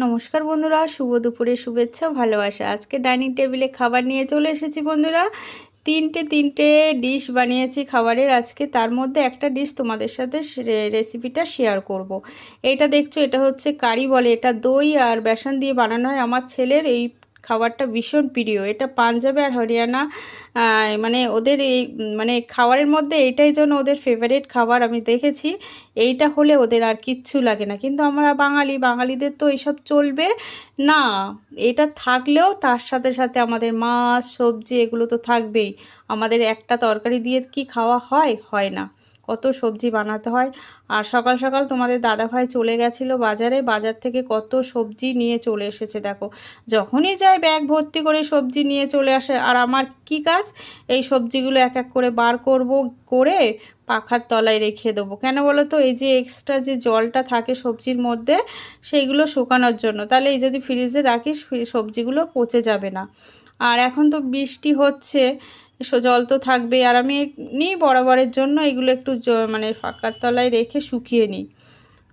নমস্কার বন্ধুরা, শুভ দুপুরে শুভেচ্ছা ভালোবাসা। আজকে ডাইনিং টেবিলে খাবার নিয়ে চলে এসেছি বন্ধুরা। তিনটে ডিশ বানিয়েছি খাবারের আজকে। তার মধ্যে একটা ডিশ তোমাদের সাথে রেসিপিটা শেয়ার করব। এইটা দেখছো, এটা হচ্ছে কারি বলে। এটা দই আর বেসন দিয়ে বানানো হয়। আমার ছেলের এই খাবারটা ভীষণ প্রিয়। এটা পাঞ্জাবে আর হরিয়ানা, মানে ওদের এই মানে খাবারের মধ্যে এইটাই জন্য ওদের ফেভারিট খাবার আমি দেখেছি। এইটা হলে ওদের আর কিচ্ছু লাগে না। কিন্তু আমরা বাঙালিদের তো এইসব চলবে না। এটা থাকলেও তার সাথে সাথে আমাদের মাছ সবজি এগুলো তো থাকবেই। আমাদের একটা তরকারি দিয়ে কি খাওয়া হয়? হয় না। কত সবজি বানাতে হয়। আর সকাল সকাল তোমাদের দাদাভাই চলে গেছিলো বাজারে। বাজার থেকে কত সবজি নিয়ে চলে এসেছে দেখো। যখনই যায় ব্যাগ ভর্তি করে সবজি নিয়ে চলে আসে। আর আমার কি কাজ? এই সবজিগুলো এক এক করে বার করব, করে পাখার তলায় রেখে দেবো। কেন বলো তো? এই যে এক্সট্রা যে জলটা থাকে সবজির মধ্যে, সেইগুলো শুকানোর জন্য। তাহলে এই যদি ফ্রিজে রাখিস সবজিগুলো পচে যাবে না। আর এখন তো বৃষ্টি হচ্ছে, জল তো থাকবে। আর আমি নিই বরাবরের জন্য এগুলো একটু মানে পাখার তলায় রেখে শুকিয়ে নিই।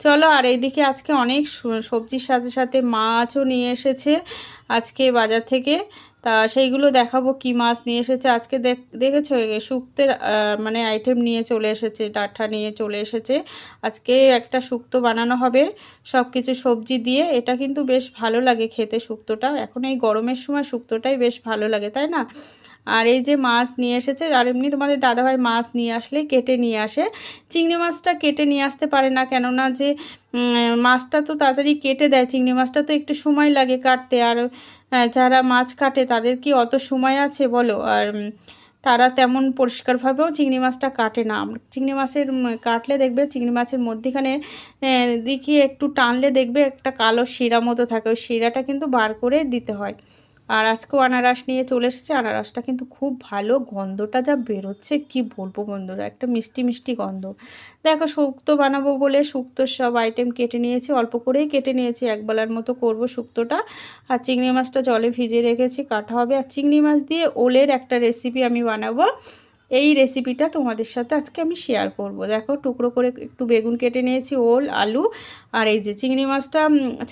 চলো, আর এইদিকে আজকে অনেক সবজির সাথে সাথে মাছও নিয়ে এসেছে আজকে বাজার থেকে। তা সেইগুলো দেখাবো কি মাছ নিয়ে এসেছে আজকে। দেখেছো শুক্তের মানে আইটেম নিয়ে চলে এসেছে, ডাঁটা নিয়ে চলে এসেছে। আজকে একটা শুক্তো বানানো হবে সব কিছু সবজি দিয়ে। এটা কিন্তু বেশ ভালো লাগে খেতে শুক্তোটা। এখন এই গরমের সময় শুক্তোটাই বেশ ভালো লাগে, তাই না? আর এই যে মাছ নিয়ে এসেছে। আর এমনি তোমাদের দাদাভাই মাছ নিয়ে আসলে কেটে নিয়ে আসে। চিংড়ি মাছটা কেটে নিয়ে আসতে পারে না, কেননা যে মাছটা তো তাড়াতাড়ি কেটে দেয়। চিংড়ি মাছটা তো একটু সময় লাগে কাটতে। আর যারা মাছ কাটে তাদের কি অত সময় আছে বলো? আর তারা তেমন পরিষ্কারভাবেও চিংড়ি মাছটা কাটে না। চিংড়ি মাছের কাটলে দেখবে চিংড়ি মাছের মধ্যিখানে দেখিয়ে একটু টানলে দেখবে একটা কালো শিরা মতো থাকে। ওই শিরাটা কিন্তু বার করে দিতে হয়। আর আজকেও আনারস নিয়ে চলে এসেছে। আনারসটা কিন্তু খুব ভালো, গন্ধটা যা বেরোচ্ছে কি বলবো বন্ধুরা, একটা মিষ্টি মিষ্টি গন্ধ। দেখো, শুক্তো বানাবো বলে শুক্তোর সব আইটেম কেটে নিয়েছি, অল্প করেই কেটে নিয়েছি। একবেলার মতো করব শুক্তোটা। আর চিংড়ি মাছটা জলে ভিজিয়ে রেখেছি, কাটা হবে। আর চিংড়ি মাছ দিয়ে ওলের একটা রেসিপি আমি বানাবো। এই রেসিপিটা তোমাদের সাথে আজকে আমি শেয়ার করব। দেখো, টুকরো করে একটু বেগুন কেটে নিয়েছি, ওল আলু। আর এই যে চিংড়ি মাছটা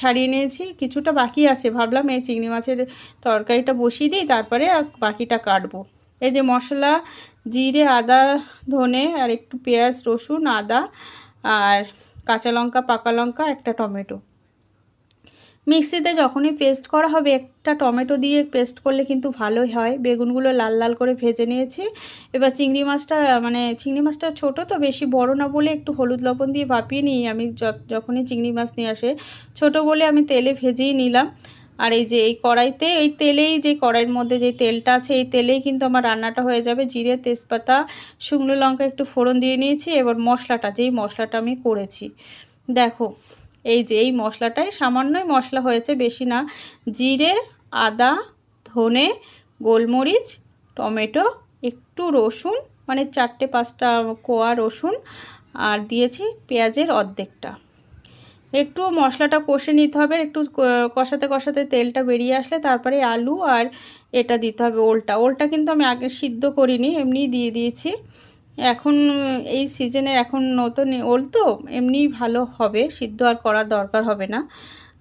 ছাড়িয়ে নিয়েছি, কিছুটা বাকি আছে। ভাবলাম এই চিংড়ি মাছের তরকারিটা বসিয়ে দিই, তারপরে আর বাকিটা কাটবো। এই যে মশলা, জিরে আদা ধনে আর একটু পেঁয়াজ রসুন আদা আর কাঁচা লঙ্কা পাকা লঙ্কা একটা টমেটো। মিক্সিতে যখনই পেস্ট করা হবে, একটা টমেটো দিয়ে পেস্ট করলে কিন্তু ভালোই হয়। বেগুনগুলো লাল লাল করে ভেজে নিয়েছি। এবার চিংড়ি মাছটা ছোটো তো, বেশি বড় না বলে একটু হলুদ লবণ দিয়ে ভাপিয়ে নিই আমি। যখনই চিংড়ি মাছ নিয়ে আসে, ছোট বলে আমি তেলে ভেজেই নিলাম। আর এই যে এই কড়াইতে, এই তেলেই, যে কড়াইয়ের মধ্যে যে তেলটা আছে, এই তেলেই কিন্তু আমার রান্নাটা হয়ে যাবে। জিরে তেজপাতা শুকনো লঙ্কা একটু ফোড়ন দিয়ে নিয়েছি। এবার মশলাটা, যেই মশলাটা আমি করেছি দেখো, এই যে এই মশলাটাই সামান্যই মশলা হয়েছে, বেশি না। জিরে আদা ধনে গোলমরিচ টমেটো একটু রসুন, মানে 4-5টা কোয়া রসুন, আর দিয়েছি পেঁয়াজের অর্ধেকটা। একটু মশলাটা কষে নিতে হবে। একটু কষাতে কষাতে তেলটা বেরিয়ে আসলে তারপরে আলু আর এটা দিতে হবে, ওলটা কিন্তু আমি আগে সিদ্ধ করিনি, এমনি দিয়ে দিয়েছি। এখন এই সিজনে এখন নতুন ওল তো এমনিই ভালো হবে, সিদ্ধ আর করার দরকার হবে না।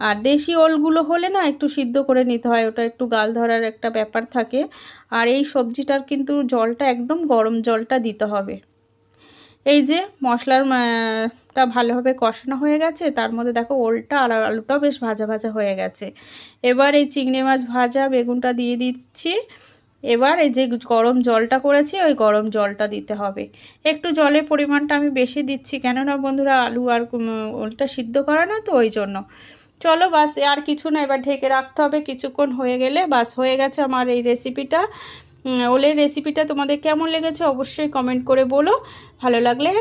আর দেশি ওলগুলো হলে না একটু সিদ্ধ করে নিতে হয়, ওটা একটু গাল ধরার একটা ব্যাপার থাকে। আর এই সবজিটার কিন্তু জলটা একদম গরম জলটা দিতে হবে। এই যে মশলার টা ভালোভাবে কষানো হয়ে গেছে, তার মধ্যে দেখো ওলটা আর আলুটাও বেশ ভাজা ভাজা হয়ে গেছে। এবার এই চিংড়ি মাছ ভাজা বেগুনটা দিয়ে দিচ্ছি। এবার এই যে গরম জলটা করেছি, ওই গরম জলটা দিতে হবে। একটু জলের পরিমাণটা আমি বেশি দিচ্ছি, কেননা বন্ধুরা আলু আর ওলটা সিদ্ধ করা না তো, ওই জন্য। চলো বাস, আর কিছু না, এবার ঢেকে রাখতে হবে। কিছুক্ষণ হয়ে গেলে বাস হয়ে গেছে আমার এই রেসিপিটা। ওলের রেসিপিটা তোমাদের কেমন লেগেছে অবশ্যই কমেন্ট করে বলো। ভালো লাগলে